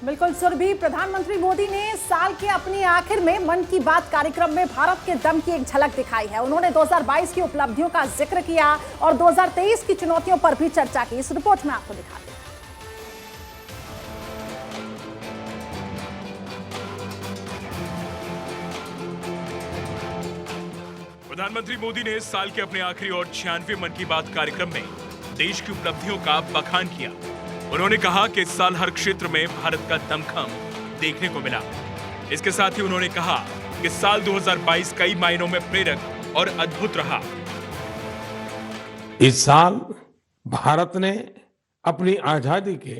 बिल्कुल सुरभि, प्रधानमंत्री मोदी ने साल के अपनी आखिर में मन की बात कार्यक्रम में भारत के दम की एक झलक दिखाई है। उन्होंने 2022 की उपलब्धियों का जिक्र किया और 2023 की चुनौतियों पर भी चर्चा की। इस रिपोर्ट में आपको दिखाते हैं। प्रधानमंत्री मोदी ने इस साल के अपने आखिरी और 96वें मन की बात कार्यक्रम में देश की उपलब्धियों का बखान किया। उन्होंने कहा कि इस साल हर क्षेत्र में भारत का दमखम देखने को मिला। इसके साथ ही उन्होंने कहा कि साल 2022 कई मायनों में प्रेरक और अद्भुत रहा। इस साल भारत ने अपनी आजादी के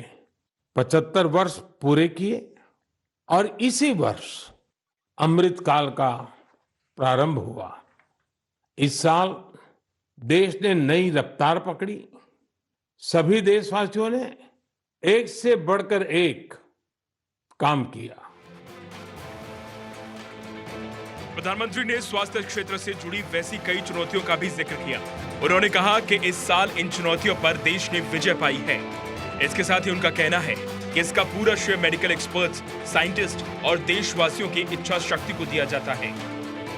75 वर्ष पूरे किए और इसी वर्ष अमृत काल का प्रारंभ हुआ। इस साल देश ने नई रफ्तार पकड़ी। सभी देशवासियों ने एक से बढ़कर एक काम किया। प्रधानमंत्री ने स्वास्थ्य क्षेत्र से जुड़ी वैसी कई चुनौतियों का भी जिक्र किया। उन्होंने कहा कि इस साल इन चुनौतियों पर देश ने विजय पाई है। इसके साथ ही उनका कहना है कि इसका पूरा श्रेय मेडिकल एक्सपर्ट्स, साइंटिस्ट और देशवासियों की इच्छा शक्ति को दिया जाता है।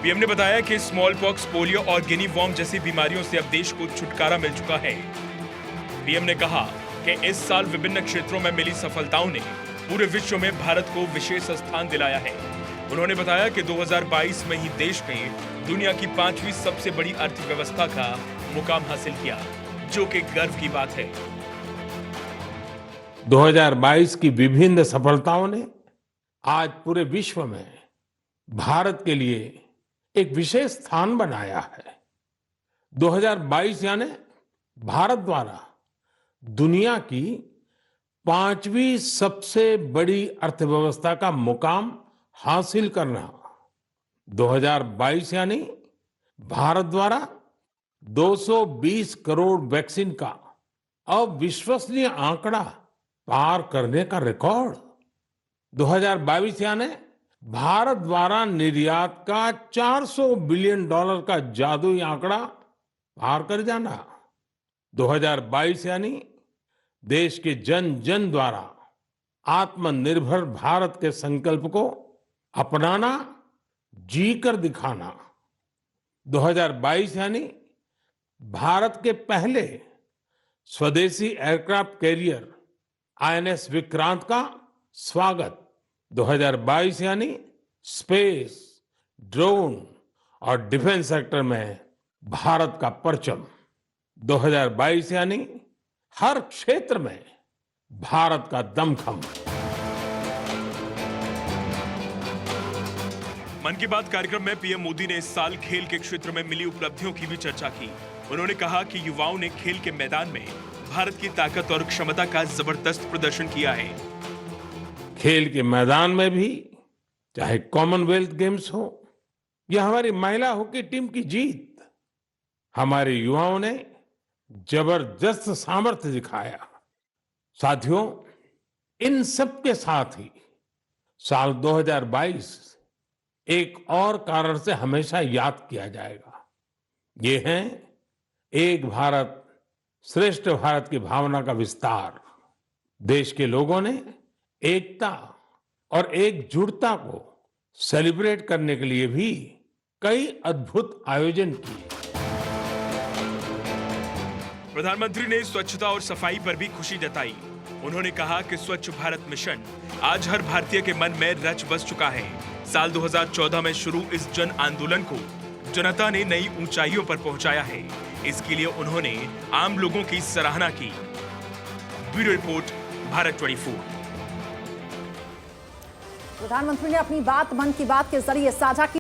पीएम ने बताया कि स्मॉल पॉक्स, पोलियो और गिनी वॉर्म जैसी बीमारियों से अब देश को छुटकारा मिल चुका है। पीएम ने कहा कि इस साल विभिन्न क्षेत्रों में मिली सफलताओं ने पूरे विश्व में भारत को विशेष स्थान दिलाया है। उन्होंने बताया कि 2022 में ही देश ने दुनिया की 5वीं सबसे बड़ी अर्थव्यवस्था का मुकाम हासिल किया, जो कि गर्व की बात है। 2022 की विभिन्न सफलताओं ने आज पूरे विश्व में भारत के लिए एक विशेष स्थान बनाया है। 2022 यानी भारत द्वारा दुनिया की 5वीं सबसे बड़ी अर्थव्यवस्था का मुकाम हासिल करना। 2022 यानी भारत द्वारा 220 करोड़ वैक्सीन का अविश्वसनीय आंकड़ा पार करने का रिकॉर्ड। 2022 यानी भारत द्वारा निर्यात का $400 बिलियन का जादुई आंकड़ा पार कर जाना। 2022 यानी देश के जन जन द्वारा आत्मनिर्भर भारत के संकल्प को अपनाना, जी कर दिखाना। 2022 यानी भारत के पहले स्वदेशी एयरक्राफ्ट कैरियर आईएनएस विक्रांत का स्वागत। 2022 यानी स्पेस, ड्रोन और डिफेंस सेक्टर में भारत का परचम। 2022 यानी हर क्षेत्र में भारत का दमखम। मन की बात कार्यक्रम में पीएम मोदी ने इस साल खेल के क्षेत्र में मिली उपलब्धियों की भी चर्चा की। उन्होंने कहा कि युवाओं ने खेल के मैदान में भारत की ताकत और क्षमता का जबरदस्त प्रदर्शन किया है। खेल के मैदान में भी चाहे कॉमनवेल्थ गेम्स हो या हमारी महिला हॉकी टीम की जीत, हमारे युवाओं ने जबरदस्त सामर्थ्य दिखाया। साथियों, इन सब के साथ ही साल 2022 एक और कारण से हमेशा याद किया जाएगा। ये है एक भारत श्रेष्ठ भारत की भावना का विस्तार। देश के लोगों ने एकता और एकजुटता को सेलिब्रेट करने के लिए भी कई अद्भुत आयोजन किए। प्रधानमंत्री ने स्वच्छता और सफाई पर भी खुशी जताई। उन्होंने कहा कि स्वच्छ भारत मिशन आज हर भारतीय के मन में रच बस चुका है। साल 2014 में शुरू इस जन आंदोलन को जनता ने नई ऊंचाइयों पर पहुंचाया है। इसके लिए उन्होंने आम लोगों की सराहना की। Bureau report, Bharat 24। प्रधानमंत्री ने अपनी बात मन की बात के जरिए साझा की।